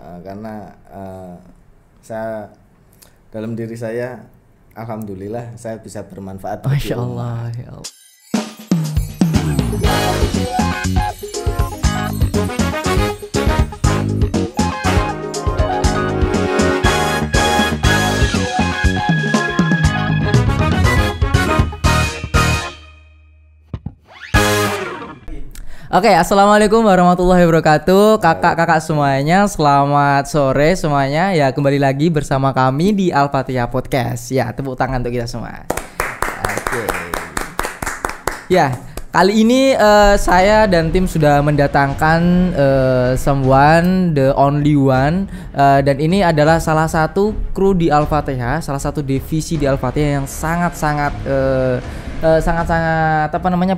Karena saya dalam diri saya alhamdulillah saya bisa bermanfaat bagi Masya Allah, umat. ya Allah. Oke, assalamualaikum warahmatullahi wabarakatuh, kakak-kakak semuanya, selamat sore semuanya. Ya, kembali lagi bersama kami di Al-Fatihah Podcast. Ya, tepuk tangan untuk kita semua. Oke. Ya, kali ini saya dan tim sudah mendatangkan someone, the only one, dan ini adalah salah satu kru di Al-Fatihah, salah satu divisi di Al-Fatihah yang sangat-sangat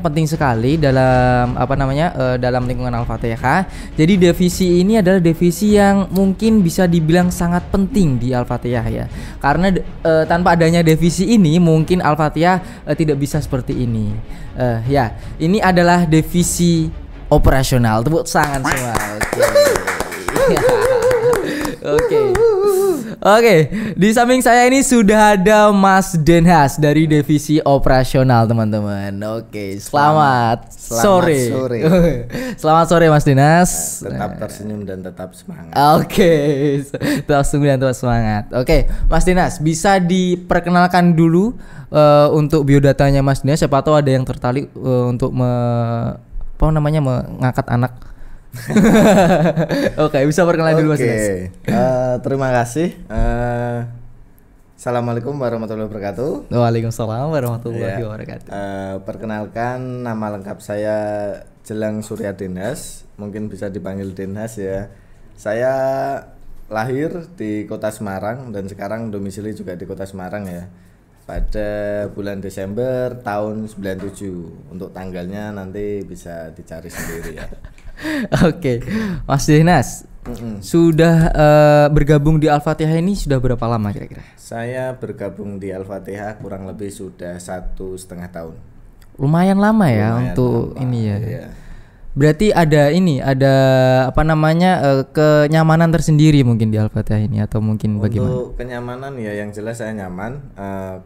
penting sekali dalam dalam lingkungan Al-Fatihah. Jadi divisi ini adalah divisi yang mungkin bisa dibilang sangat penting di Al-Fatihah ya. Karena tanpa adanya divisi ini mungkin Al-Fatihah tidak bisa seperti ini. Ya, ini adalah divisi operasional. Tepuk tangan semua. Oke, di samping saya ini sudah ada Mas Denhas dari divisi operasional, teman-teman. Oke, selamat sore. Selamat sore Mas Denhas. Tetap tersenyum dan tetap semangat. Oke, tetap senyum dan tetap semangat. Oke, Mas Denhas, bisa diperkenalkan dulu untuk biodatanya Mas Denhas. Siapa tahu ada yang tertarik untuk mengangkat anak. Oke, bisa perkenalan dulu Mas Denhas. Terima kasih. Assalamualaikum warahmatullahi wabarakatuh. Waalaikumsalam warahmatullahi wabarakatuh. Perkenalkan, nama lengkap saya Jelang Surya Denhas, mungkin bisa dipanggil Denhas ya. Saya lahir di Kota Semarang dan sekarang domisili juga di Kota Semarang ya. Pada bulan Desember tahun 97. Untuk tanggalnya nanti bisa dicari sendiri ya. Oke, Mas Denhas, sudah bergabung di Al-Fatihah ini sudah berapa lama kira-kira? Saya bergabung di Al-Fatihah kurang lebih sudah 1,5 tahun. Lumayan lama ya. Lumayan untuk lama, ini ya. Iya. Berarti ada kenyamanan tersendiri mungkin di Al-Fatihah ini atau mungkin bagaimana? Untuk kenyamanan ya yang jelas saya nyaman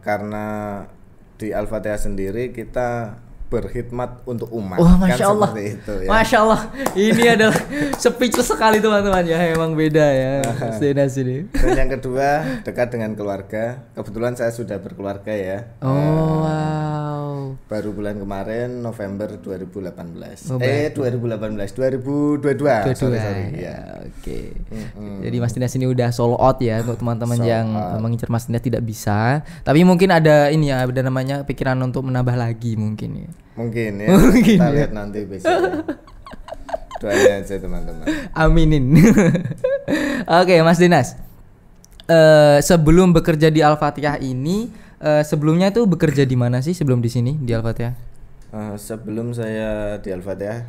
karena di Al-Fatihah sendiri kita berkhidmat untuk umat. Wah, Masya kan Allah. Itu, ya. Masya Allah. Ini adalah speechless sekali teman-teman ya. Emang beda ya Denhas ini. Dan yang kedua dekat dengan keluarga. Kebetulan saya sudah berkeluarga ya. Wow. Baru bulan kemarin November 2018. 2022. Sorry. Ya, oke. Jadi Mas Denhas ini udah solo out ya untuk teman-teman yang mengincar Mas Denhas tidak bisa. Tapi mungkin ada ini ya, ada namanya pikiran untuk menambah lagi mungkin ya. Mungkin ya. Kita lihat nanti besok. Doain aja teman-teman. Aminin. Oke, Mas Denhas. Sebelum bekerja di Al-Fatihah ini, sebelumnya tuh bekerja di mana sih sebelum di sini di Al-Fatihah? Sebelum saya di Al-Fatihah,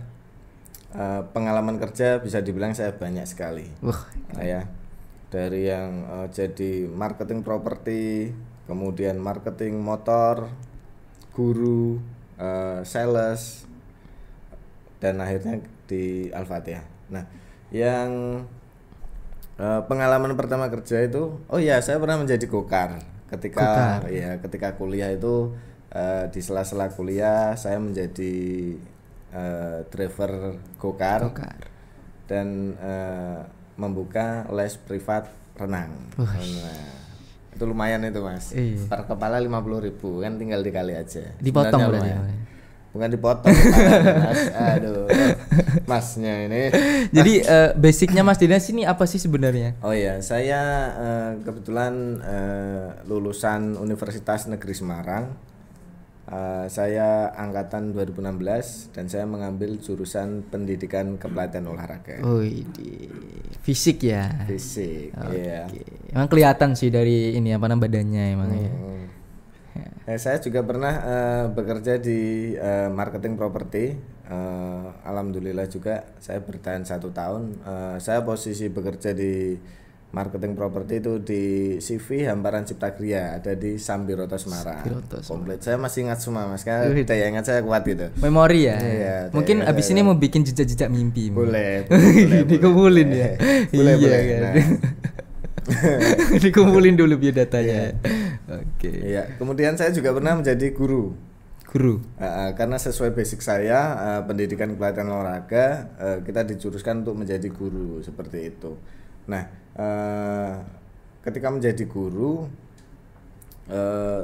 pengalaman kerja bisa dibilang saya banyak sekali. Ya, dari yang jadi marketing properti, kemudian marketing motor, guru, sales, dan akhirnya di Al-Fatihah. Nah, yang pengalaman pertama kerja itu, saya pernah menjadi gokar ketika kuliah itu. Di sela-sela kuliah saya menjadi driver gokar dan membuka les privat renang. Itu lumayan itu Mas. Per kepala 50.000 kan tinggal dikali aja. Dipotong berarti. Bukan dipotong Mas. Aduh. Masnya ini. Jadi basicnya Mas Denhas ini apa sih sebenarnya? Oh ya, saya kebetulan lulusan Universitas Negeri Semarang. Saya angkatan 2016 dan saya mengambil jurusan pendidikan kepelatihan olahraga. Fisik ya. Fisik. Iya. Emang kelihatan sih dari ini badannya emang ya. Saya juga pernah bekerja di marketing properti. Alhamdulillah juga saya bertahan 1 tahun. Saya posisi bekerja di marketing properti itu di CV Hamparan Cipta Kriya, ada di Sambiroto Semarang. Komplit. Saya masih ingat semua Mas, karena daya ingat saya kuat gitu. Memori ya. Iya, mungkin abis ini mau bikin jejak-jejak mimpi. Boleh. Dikumpulin ya. Boleh. Kan? Nah. Dikumpulin dulu biar datanya. Oke. Iya. Kemudian saya juga pernah menjadi guru. Karena sesuai basic saya pendidikan pelatihan olahraga, kita dijuruskan untuk menjadi guru seperti itu. Nah, ketika menjadi guru,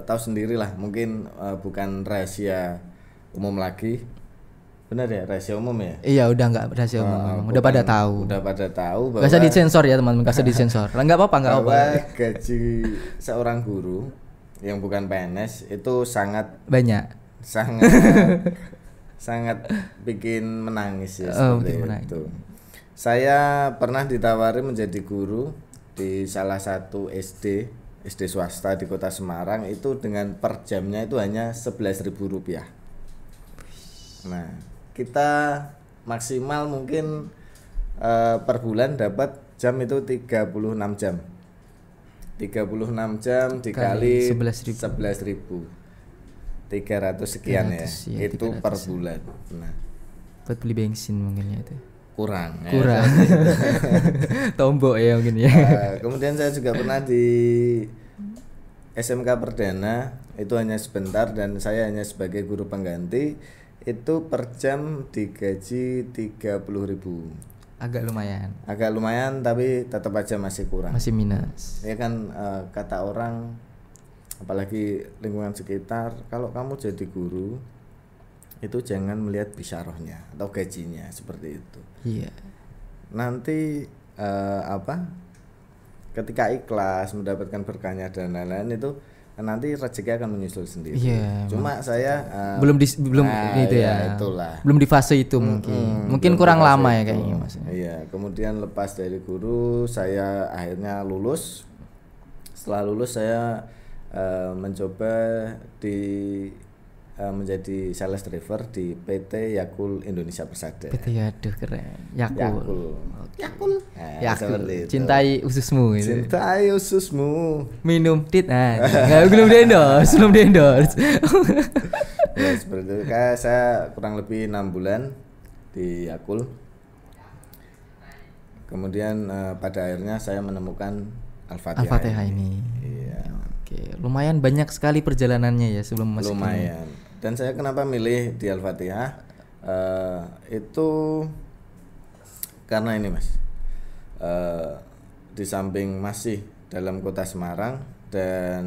tahu sendirilah, mungkin bukan rahasia umum lagi. Benar ya, rahasia umum ya? Iya, udah nggak rahasia umum. Udah pada tahu. Bahwa nggak usah disensor ya teman-teman, nggak usah disensor. Nggak apa-apa. Gaji seorang guru yang bukan PNS itu sangat sangat bikin menangis ya, seperti itu. Saya pernah ditawari menjadi guru di salah satu SD swasta di Kota Semarang, itu dengan per jamnya itu hanya Rp11.000. Nah, kita maksimal mungkin per bulan dapat jam itu 36 jam. 36 jam dikali 11.000. 300 sekian ya, itu 300 per bulan. Nah, buat beli bensin mungkin ya itu. Kurang. Tombok ya mungkin ya. Kemudian saya juga pernah di SMK Perdana, itu hanya sebentar dan saya hanya sebagai guru pengganti, itu per jam digaji 30.000. Agak lumayan tapi tetap aja masih kurang. Masih minus. Ya kan, kata orang, apalagi lingkungan sekitar, kalau kamu jadi guru itu jangan melihat bisyarahnya atau gajinya seperti itu. Iya. Nanti ketika ikhlas mendapatkan berkahnya dan lain-lain, itu nanti rezeki akan menyusul sendiri. Iya. Cuma saya belum itu ya. Itulah. Belum di fase itu mungkin kurang lama ya kayaknya Mas. Iya. Kemudian lepas dari guru, saya akhirnya lulus. Setelah lulus saya mencoba menjadi sales driver di PT Yakult Indonesia Persada. PT, aduh keren. Yakult. Cintai ususmu gitu. Cintai ususmu. Minum tit. Belum di endorse. Ya seperti itu. Kayak saya kurang lebih 6 bulan di Yakult. Kemudian pada akhirnya saya menemukan Al-Fatihah ini. Iya. Oke, lumayan banyak sekali perjalanannya ya sebelum masuk. Lumayan. Dan saya kenapa milih di Al-Fatihah? Itu karena ini Mas. Di samping masih dalam Kota Semarang dan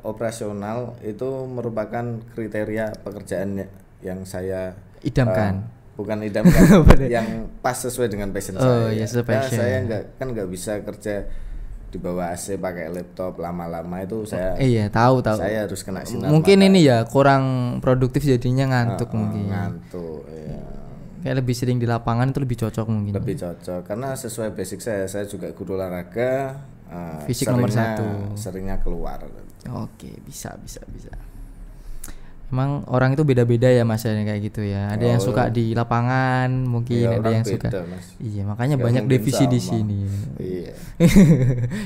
operasional, itu merupakan kriteria pekerjaan yang saya idamkan. Bukan idamkan, yang pas sesuai dengan passion saya. Iya, passion. Saya nggak bisa kerja di bawah AC pakai laptop lama-lama, itu saya. Iya, tahu. Saya harus kena sinar. Mungkin ini ya kurang produktif jadinya ngantuk mungkin. Ngantuk, ya. Kayak lebih sering di lapangan itu lebih cocok mungkin. Lebih cocok karena sesuai basic saya juga guru olahraga. Fisik nomor 1. Seringnya keluar. Oke, bisa. Emang orang itu beda-beda ya Mas, kayak gitu ya. Ada yang suka di lapangan, mungkin ada yang suka. Mas. Iya, makanya banyak divisi di sini. Iya.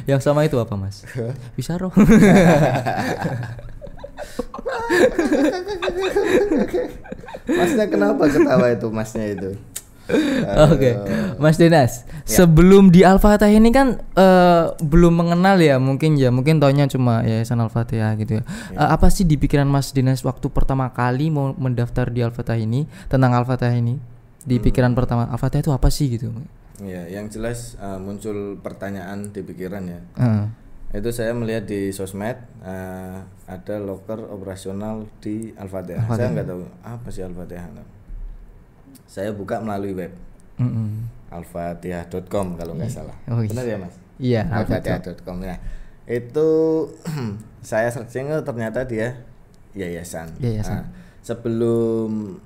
Yang sama itu apa Mas? Bisa roh. Masnya kenapa ketawa itu Masnya itu? Oke. Mas Dinas, sebelum di Al-Fatihah ini kan belum mengenal ya, mungkin taunya cuma Yayasan Al-Fatihah gitu ya. Apa sih di pikiran Mas Dinas waktu pertama kali mau mendaftar di Al-Fatihah ini, tentang Al-Fatihah ini? Di pikiran pertama, Al-Fatihah itu apa sih gitu? Ya, yang jelas muncul pertanyaan di pikiran ya. Itu saya melihat di sosmed ada loker operasional di Al-Fatihah. Saya nggak tahu apa sih Al-Fatihah. Saya buka melalui web alfatihah.com kalau nggak salah. Benar ya Mas? Iya, alfatihah.com. Nah, itu saya searching, ternyata dia yayasan. Nah, sebelum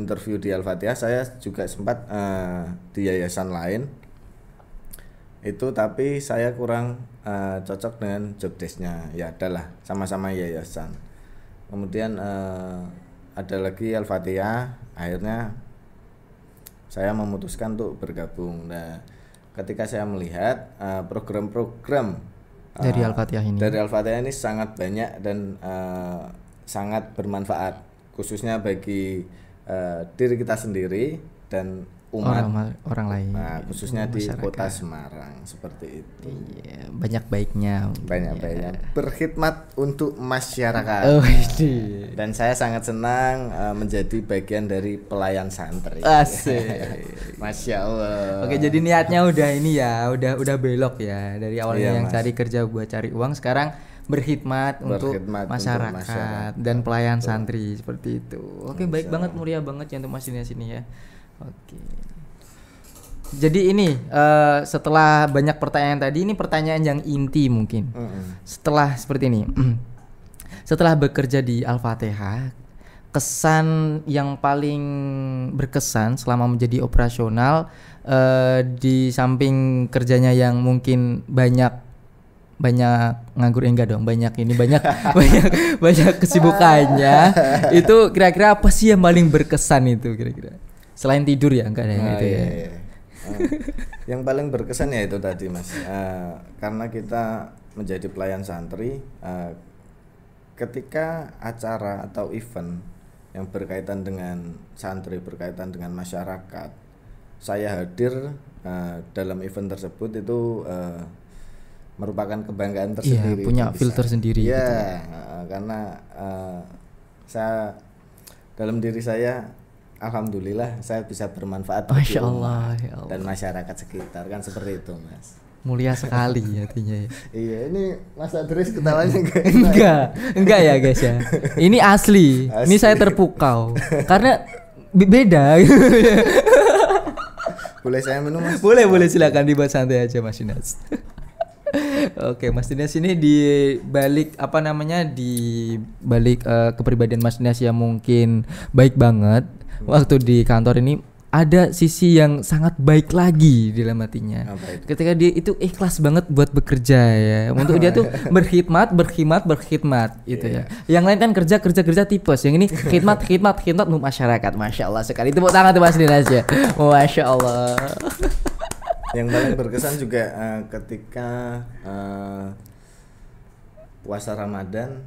interview di Al-Fatihah, saya juga sempat di yayasan lain itu, tapi saya kurang cocok dengan job desk-nya. Ya adalah sama-sama yayasan. Kemudian ada lagi Al-Fatihah, akhirnya saya memutuskan untuk bergabung. Nah, ketika saya melihat program-program Dari Al-Fatihah ini. dari Al-Fatihah ini sangat banyak dan sangat bermanfaat, khususnya bagi diri kita sendiri dan umat. Orang lain. Nah, khususnya di masyarakat. Kota Semarang seperti itu. Iya, banyak baiknya. Banyak berkhidmat untuk masyarakat. Oh, ini. Dan saya sangat senang menjadi bagian dari pelayan santri. Asik. Masya Allah. Oke, jadi niatnya udah ini ya, udah belok ya. Dari awalnya Iya, yang Mas. cari kerja buat cari uang, sekarang berkhidmat untuk masyarakat dan pelayan santri seperti itu. Oke, baik banget, mulia banget ya untuk Mas Dinas ini ya. Oke. Jadi ini setelah banyak pertanyaan tadi, ini pertanyaan yang inti mungkin. Setelah seperti ini, setelah bekerja di Al-Fatihah, kesan yang paling berkesan selama menjadi operasional, di samping kerjanya yang mungkin banyak nganggur, enggak dong, banyak banyak kesibukannya. Itu kira-kira apa sih yang paling berkesan itu kira-kira? Selain tidur ya, enggak ada yang itu ya. Iya. Yang paling berkesan ya itu tadi Mas, karena kita menjadi pelayan santri, ketika acara atau event yang berkaitan dengan santri, berkaitan dengan masyarakat, saya hadir dalam event tersebut itu merupakan kebanggaan tersendiri. Iya, punya bagi filter saya. sendiri Iya, gitu. karena saya dalam diri saya, alhamdulillah saya bisa bermanfaat bagi Masya Allah, umat ya Allah. dan masyarakat sekitar, kan seperti itu Mas. Mulia sekali artinya ya. Iya, ini Mas Adris ketawanya Enggak ya guys ya. Ini asli. Ini saya terpukau karena beda. Boleh saya minum Mas? boleh silakan, dibuat santai aja Mas Dinas. Oke, Mas Dinas ini di balik kepribadian Mas Dinas yang mungkin baik banget, waktu di kantor ini ada sisi yang sangat baik lagi di dalam hatinya. Apa itu? Ketika dia itu ikhlas banget buat bekerja ya. Untuk dia tuh berkhidmat gitu ya. Yang lain kan kerja tipes. Yang ini khidmat untuk masyarakat. Masya Allah sekali. Tepuk tangan tuh Mas Dinas ya. Masya Allah. Yang paling berkesan juga ketika puasa Ramadan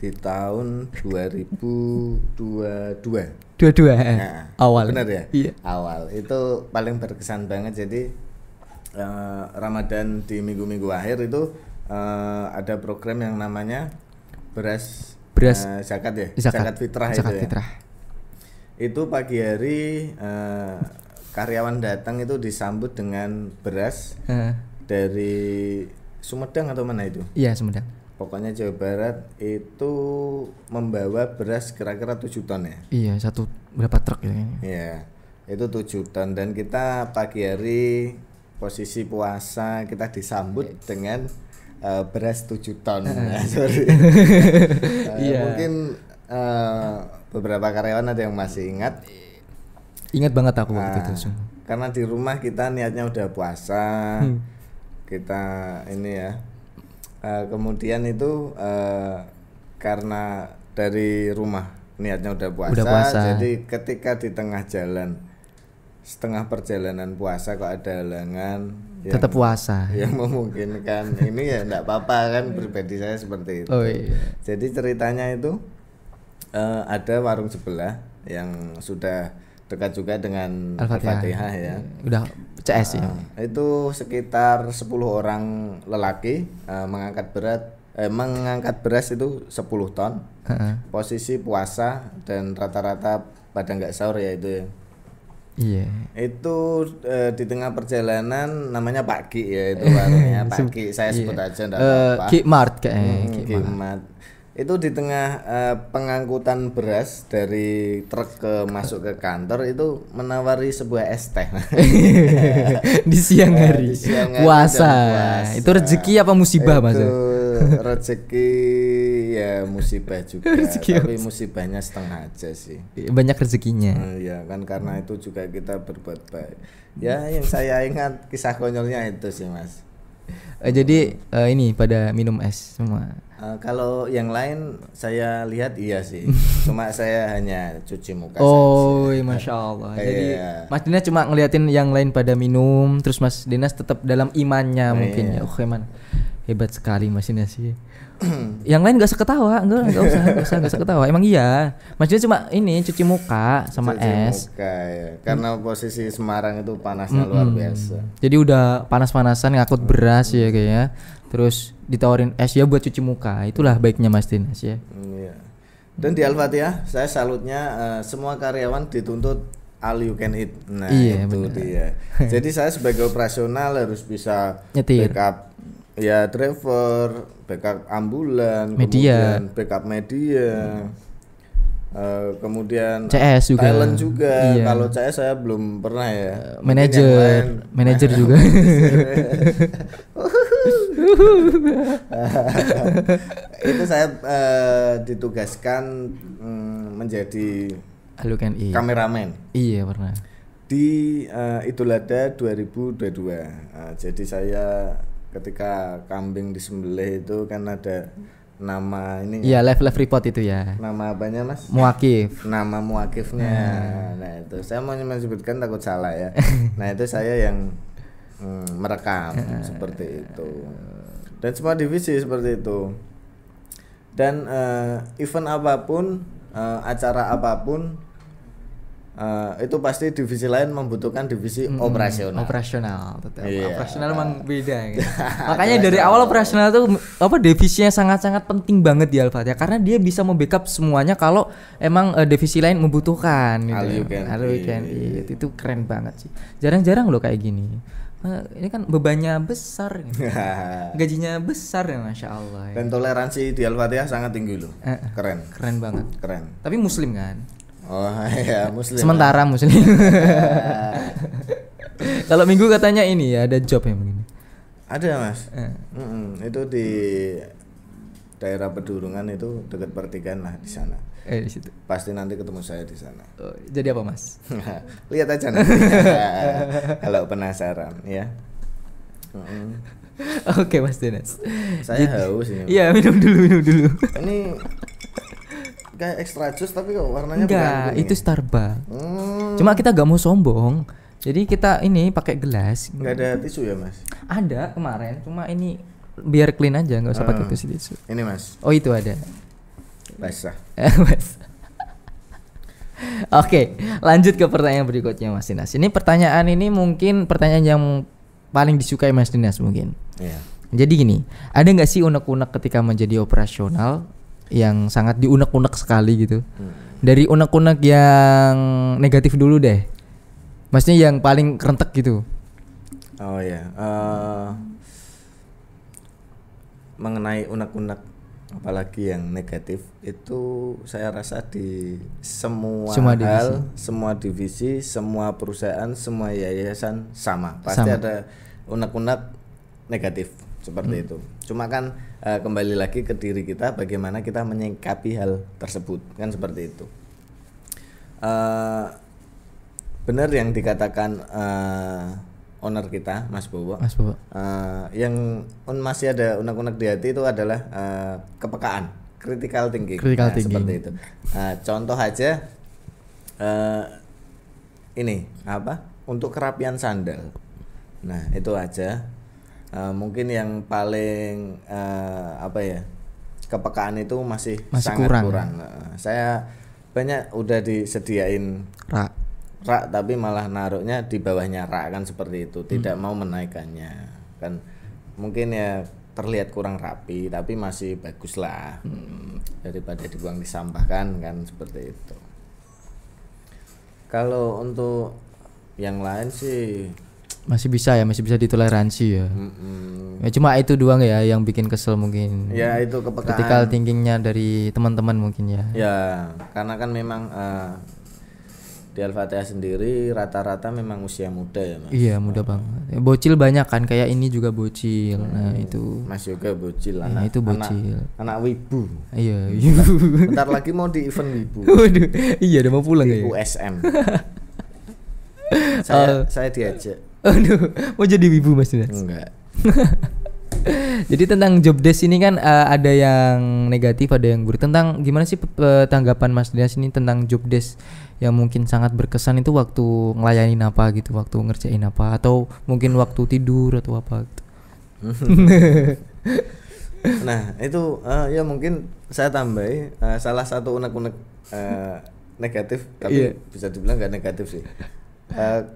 di tahun 2022. Dua-dua Nah, awal. benar ya? Iya. Awal itu paling berkesan banget. Jadi Ramadan di minggu-minggu akhir itu ada program yang namanya beras zakat ya, zakat fitrah itu ya. Itu pagi hari karyawan datang itu disambut dengan beras dari Sumedang atau mana itu? Iya, Sumedang. Pokoknya Jawa Barat itu membawa beras kira-kira 7 ton ya. Iya, berapa truk ya? Iya, itu 7 ton dan kita pagi hari posisi puasa kita disambut dengan beras 7 ton. Sorry. Mungkin beberapa karyawan ada yang masih ingat. Ingat banget aku waktu itu. Karena di rumah kita niatnya udah puasa. Kita ini ya. Kemudian itu karena dari rumah niatnya udah puasa, jadi ketika di tengah jalan, setengah perjalanan puasa kok ada halangan tetap puasa yang memungkinkan ini ya enggak apa-apa kan, pribadi saya seperti itu. Oh, iya. Jadi ceritanya itu ada warung sebelah yang sudah dekat juga dengan Al-Fatihah ya. Udah CS ya. Itu sekitar 10 orang lelaki mengangkat beras itu 10 ton. Posisi puasa dan rata-rata pada nggak sahur ya itu ya. Iya. Itu di tengah perjalanan namanya Pak Ki ya, itu warungnya Pak Ki, saya sebut aja enggak apa-apa. Ki Mart kayaknya. Ki Mart. Itu di tengah pengangkutan beras dari truk masuk ke kantor itu menawari sebuah es teh. Di siang hari. Puasa. Itu rezeki apa musibah Mas? Rezeki ya musibah juga. Tapi musibahnya setengah aja sih. Banyak rezekinya. Iya kan, karena itu juga kita berbuat baik. Ya yang saya ingat kisah konyolnya itu sih Mas. Jadi ini pada minum es semua. Kalau yang lain saya lihat iya sih. Cuma saya hanya cuci muka Oh, saja. masya Allah. Jadi Iya. Mas Dinas cuma ngeliatin yang lain pada minum, terus Mas Dinas tetap dalam imannya mungkin ya. Oh eman, hebat sekali Mas Dinas sih. Yang lain gak seketawa, enggak usah seketawa. Emang iya. Mas Dinas cuma ini cuci muka sama Cuci es. muka ya. Karena posisi Semarang itu panasnya luar biasa. Jadi udah panas-panasan ngakut beras ya kayaknya. Terus ditawarin es ya buat cuci muka. Itulah baiknya Mas Dinas ya. Iya. Dan di Al-Fatihah saya salutnya semua karyawan dituntut all you can eat. Nah, Iya, itu benar. dia. Jadi saya sebagai operasional harus bisa Nyetir. backup ya driver, backup ambulan, Media. kemudian backup media. Kemudian CS juga. talent juga. Iya. Kalau CS saya belum pernah ya. Mungkin Manajer, yang lain. manajer juga. Itu saya ditugaskan menjadi Halo kan iya. kameramen Iya pernah. di Idul Adha 2022. Jadi saya ketika kambing disembelih itu kan ada nama ini Iya live report itu ya. nama apanya Mas? Muakif. Nama muakifnya. Nah itu saya mau menyebutkan takut salah ya. Nah itu saya yang merekam seperti itu. Dan semua divisi seperti itu. Dan event apapun, acara apapun, itu pasti divisi lain membutuhkan divisi operasional. Operasional tetap. Iya. Operasional memang beda gitu. Makanya dari awal operasional tuh apa divisinya sangat-sangat penting banget di Al-Fatihah karena dia bisa membackup semuanya kalau emang divisi lain membutuhkan gitu. All you can All you can eat. Itu keren banget sih. Jarang-jarang loh kayak gini. Ini kan bebannya besar gitu. Gajinya besar ya Masya Allah ya. Dan toleransi di Al-Fatihah sangat tinggi loh. Keren. Keren banget. Keren. Tapi muslim kan? Oh iya muslim. Sementara muslim. Kalau minggu katanya ini ya ada job yang begini. Ada Mas. Itu di daerah Pedurungan itu dekat pertigaan lah di sana. Di situ. Pasti nanti ketemu saya di sana. Oh, jadi apa Mas? Lihat aja nanti. Kalau penasaran ya. Oke Mas Dinas. Saya haus ini. Iya minum dulu. Ini kayak extra jus tapi kok warnanya bukan Enggak, kuning itu ya? Starbucks. Cuma kita gak mau sombong. Jadi kita ini pakai gelas. Nggak ada tisu ya Mas? Ada kemarin, cuma ini biar clean aja, nggak usah pakai tisu. Ini Mas, Oh itu ada. basah. Mas. Oke, lanjut ke pertanyaan berikutnya Mas Dinas. Ini pertanyaan ini mungkin pertanyaan yang paling disukai Mas Dinas mungkin. Iya. Jadi gini, ada nggak sih unek-unek ketika menjadi operasional yang sangat diunek-unek sekali gitu? Dari unek-unek yang negatif dulu deh. Maksudnya yang paling kerentek gitu. Oh ya. Mengenai unek-unek apalagi yang negatif itu saya rasa di semua hal, semua divisi, semua perusahaan, semua yayasan sama. Pasti ada unek-unek negatif seperti itu. Cuma kan kembali lagi ke diri kita bagaimana kita menyikapi hal tersebut kan seperti itu. Benar yang dikatakan owner kita Mas Bowo. Yang masih ada unek-unek di hati itu adalah kepekaan, critical thinking. Seperti itu. Contoh aja ini apa? Untuk kerapian sandal. Nah, itu aja. Mungkin yang paling kepekaan itu masih sangat kurang. Saya banyak udah disediain rak tapi malah naruhnya di bawahnya rak kan seperti itu, tidak mau menaikkannya kan, mungkin ya terlihat kurang rapi tapi masih bagus lah daripada dibuang di sampah kan seperti itu. Kalau untuk yang lain sih masih bisa ditoleransi ya. Ya cuma itu doang ya yang bikin kesel mungkin. Ya itu kepekaan. Critical thinkingnya dari teman-teman mungkin ya. Ya karena kan memang di Al-Fatihah sendiri rata-rata memang usia muda ya Mas. Iya muda banget. Bocil banyak kan kayak ini juga bocil. Nah itu. Mas juga bocil ya, itu bocil. Anak wibu. Iya. Bentar lagi mau di event wibu. Waduh. Iya udah mau pulang ya. USM. saya diajak. Aduh, mau jadi wibu Mas Dinas? Enggak. Jadi tentang job desk ini kan ada yang negatif, ada yang buruk. Tentang gimana sih tanggapan Mas Dinas ini tentang job desk yang mungkin sangat berkesan itu waktu ngelayanin apa gitu, waktu ngerjain apa, atau mungkin waktu tidur atau apa gitu. Nah itu ya mungkin saya tambahi salah satu unek-unek negatif, tapi bisa dibilang nggak negatif sih.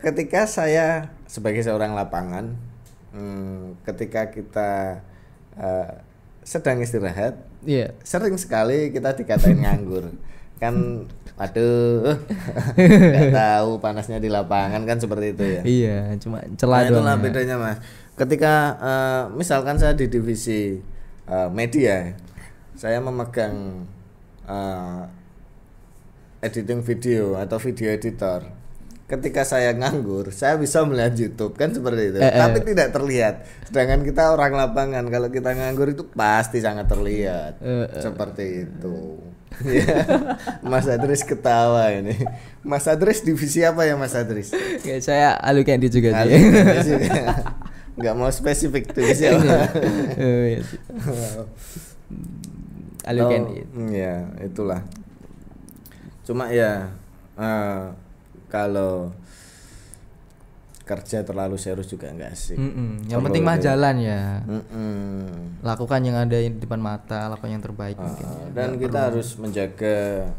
Ketika saya sebagai seorang lapangan, ketika kita sedang istirahat, sering sekali kita dikatain nganggur. Kan aduh nggak tahu panasnya di lapangan kan seperti itu ya. Iya, cuma celah doang. Itulah bedanya Mas. Ketika misalkan saya di divisi media, saya memegang editing video atau video editor. Ketika saya nganggur, saya bisa melihat YouTube kan seperti itu. Tapi tidak terlihat. Sedangkan kita orang lapangan, kalau kita nganggur itu pasti sangat terlihat. Seperti itu. Mas Adris ketawa ini. Mas Adris divisi apa ya Mas Adris? Ya, saya Alu Candy juga sih. Nggak mau spesifik divisi apa. Alu Candy. Ya, itulah. Cuma ya kalau kerja terlalu serius juga enggak asik. Yang penting mah jalan ya. Lakukan yang ada di depan mata, lakukan yang terbaik mungkin. Dan kita harus menjaga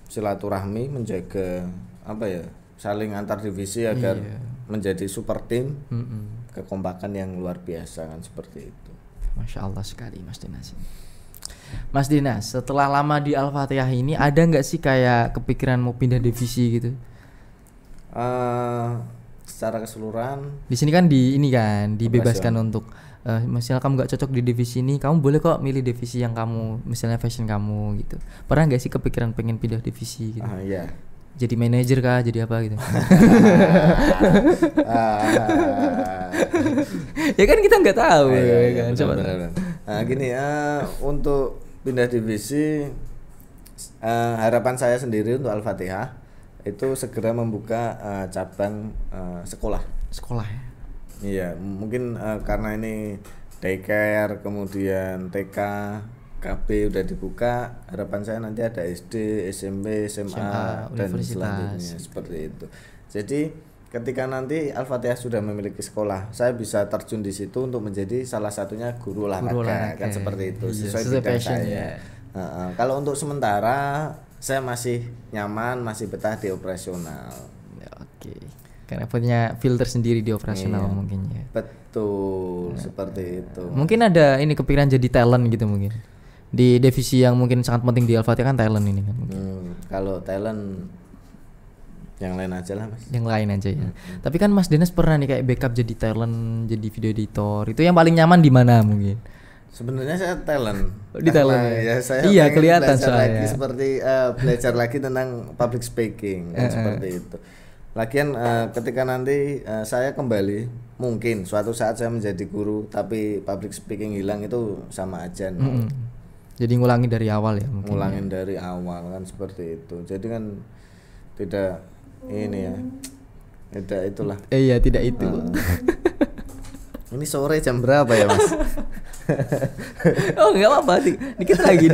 silaturahmi, menjaga apa ya, saling antar divisi agar menjadi super team. Kekompakan yang luar biasa kan seperti itu. Masya Allah sekali Mas Dinas. Mas Dinas, setelah lama di Al-Fatihah ini ada nggak sih kayak kepikiran mau pindah divisi gitu? Secara keseluruhan di sini kan dibebaskan untuk misalnya kamu nggak cocok di divisi ini, kamu boleh kok milih divisi yang kamu misalnya fashion kamu gitu. Pernah nggak sih kepikiran pengen pindah divisi gitu? Iya. Jadi manajer kah, jadi apa gitu? Ya kan kita nggak tahu kan. Benar. Nah gini untuk pindah divisi, harapan saya sendiri untuk Al-Fatihah itu segera membuka cabang sekolah ya. Iya, mungkin karena ini daycare, kemudian TK, KB udah dibuka, harapan saya nanti ada SD, SMP, SMA dan selanjutnya seperti itu. Jadi ketika nanti Al-Fatihah sudah memiliki sekolah, saya bisa terjun di situ untuk menjadi salah satunya guru olahraga kan seperti itu, sesuai bidang saya. Kalau untuk sementara saya masih nyaman, masih betah di operasional. Oke. Karena punya filter sendiri di operasional mungkin ya. Betul, seperti itu. Mungkin ada ini kepikiran jadi talent gitu mungkin. Di divisi yang mungkin sangat penting di Al-Fatihah kan talent ini kan. Kalau talent yang lain aja lah Mas. Yang lain aja ya. Tapi kan Mas Dinas pernah nih kayak backup jadi talent, jadi video editor. Itu yang paling nyaman di mana mungkin? Sebenarnya saya talent. Di talent ya. Saya kelihatan soalnya. Lagi seperti belajar lagi tentang public speaking kan seperti itu. Lagian ketika nanti saya kembali, mungkin suatu saat saya menjadi guru tapi public speaking hilang itu sama aja. Jadi ngulangin dari awal ya mungkin. Ngulangin dari awal kan seperti itu. Jadi kan tidak ini ya. Tidak itulah. Iya, tidak itu. Ini sore jam berapa ya Mas? Oh nggak apa-apa, dikit lagi.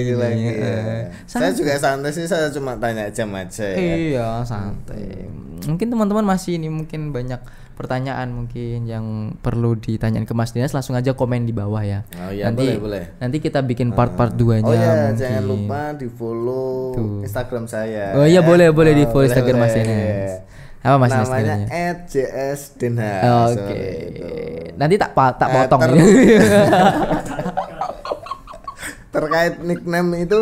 Ya. Saya juga santai sih, saya cuma tanya jam aja ya. Iya santai. Mungkin teman-teman masih ini mungkin banyak pertanyaan mungkin yang perlu ditanyain ke Mas Dinas, langsung aja komen di bawah ya. Oh iya, nanti, boleh. Nanti kita bikin part 2-nya. Oh iya, mungkin. jangan lupa di follow Instagram saya. Oh iya boleh di follow Instagram Mas Dinas. Apa Mas Dinas? Namanya @jsdenhas. Oke. Nanti tak potong ya. Terkait nickname itu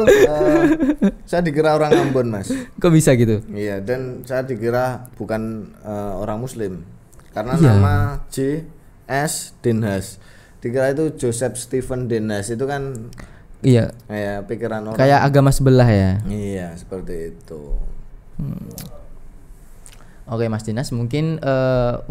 saya dikira orang Ambon Mas. Kok bisa gitu? Iya, dan saya dikira bukan orang Muslim karena nama J.S. Denhas. Dikira itu Joseph Stephen Denhas, itu kan kayak pikiran orang kayak agama sebelah ya. Iya, seperti itu. Oke Mas Dinas, mungkin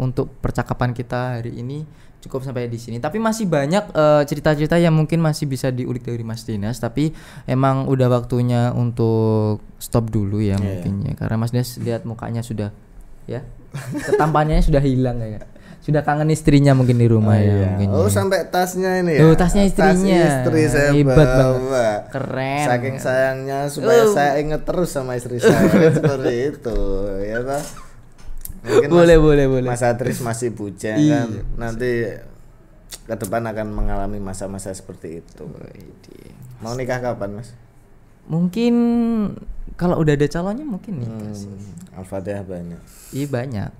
untuk percakapan kita hari ini cukup sampai di sini. Tapi masih banyak cerita-cerita yang mungkin masih bisa diulik dari Mas Dinas. Tapi emang udah waktunya untuk stop dulu ya mungkin ya. Karena Mas Dinas lihat mukanya sudah ya, ketampanannya sudah hilang kayak. sudah kangen istrinya mungkin di rumah ya. Iya. Mungkin Oh ya. sampai tasnya ini ya. Oh, tasnya istrinya. Tas istri saya Hebat bawa. banget. Keren. Saking sayangnya supaya saya inget terus sama istri saya. Seperti itu ya toh. Mungkin boleh. Mas Adris masih bujang kan. Nanti ke depan akan mengalami masa-masa seperti itu. Mau nikah kapan, Mas? Mungkin kalau udah ada calonnya mungkin nikah sih. Al-Fatihah banyak. Iya banyak.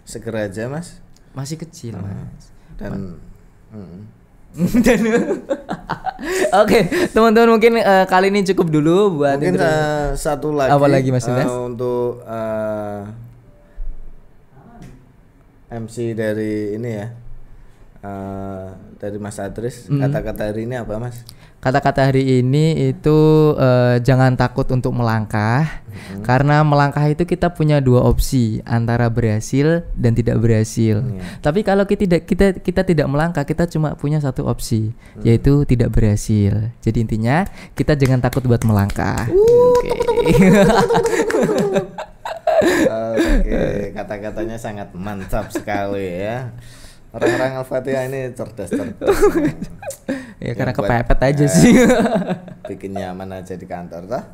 Segera aja, Mas. Masih kecil, Mas. Dan Oke, teman-teman mungkin kali ini cukup dulu buat mungkin satu lagi. Apa lagi, Mas Dinas? Untuk MC dari ini ya. Dari Mas Adris, kata-kata hari ini apa, Mas? Kata-kata hari ini itu jangan takut untuk melangkah, karena melangkah itu kita punya dua opsi, antara berhasil dan tidak berhasil. Tapi kalau kita tidak melangkah, kita cuma punya satu opsi, yaitu tidak berhasil. Jadi intinya kita jangan takut buat melangkah. Oke, kata-katanya sangat mantap sekali ya. Orang-orang Al-Fatihah ini cerdas. Ya karena kepepet aja sih. Bikin nyaman aja di kantor toh.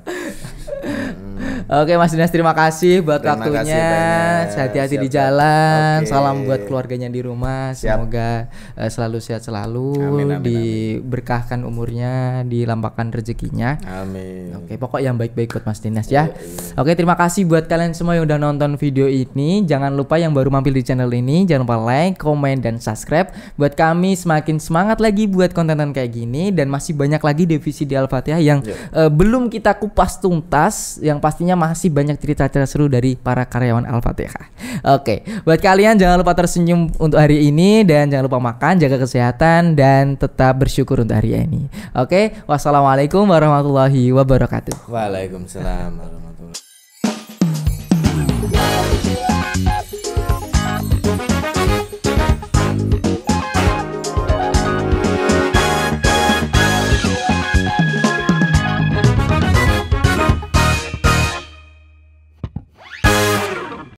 Oke Mas Dinas, terima kasih buat Terima kasih waktunya. banyak. Hati-hati di Siap, jalan. Oke. Salam buat keluarganya di rumah. Siap. Semoga selalu sehat selalu, Amin. diberkahkan umurnya, dilampahkan rezekinya. Amin. Oke, pokok yang baik-baik buat Mas Dinas ya. Oke, terima kasih buat kalian semua yang udah nonton video ini. Jangan lupa yang baru mampir di channel ini, jangan lupa like, komen, dan subscribe. Buat kami semakin semangat lagi buat konten kayak gini, dan masih banyak lagi divisi di Al-Fatihah yang belum kita kupas tuntas, yang pastinya masih banyak cerita-cerita seru dari para karyawan Al-Fatihah. Oke, buat kalian jangan lupa tersenyum untuk hari ini, dan jangan lupa makan, jaga kesehatan, dan tetap bersyukur untuk hari ini. Oke, wassalamualaikum warahmatullahi wabarakatuh. Waalaikumsalam warahmatullahi wabarakatuh.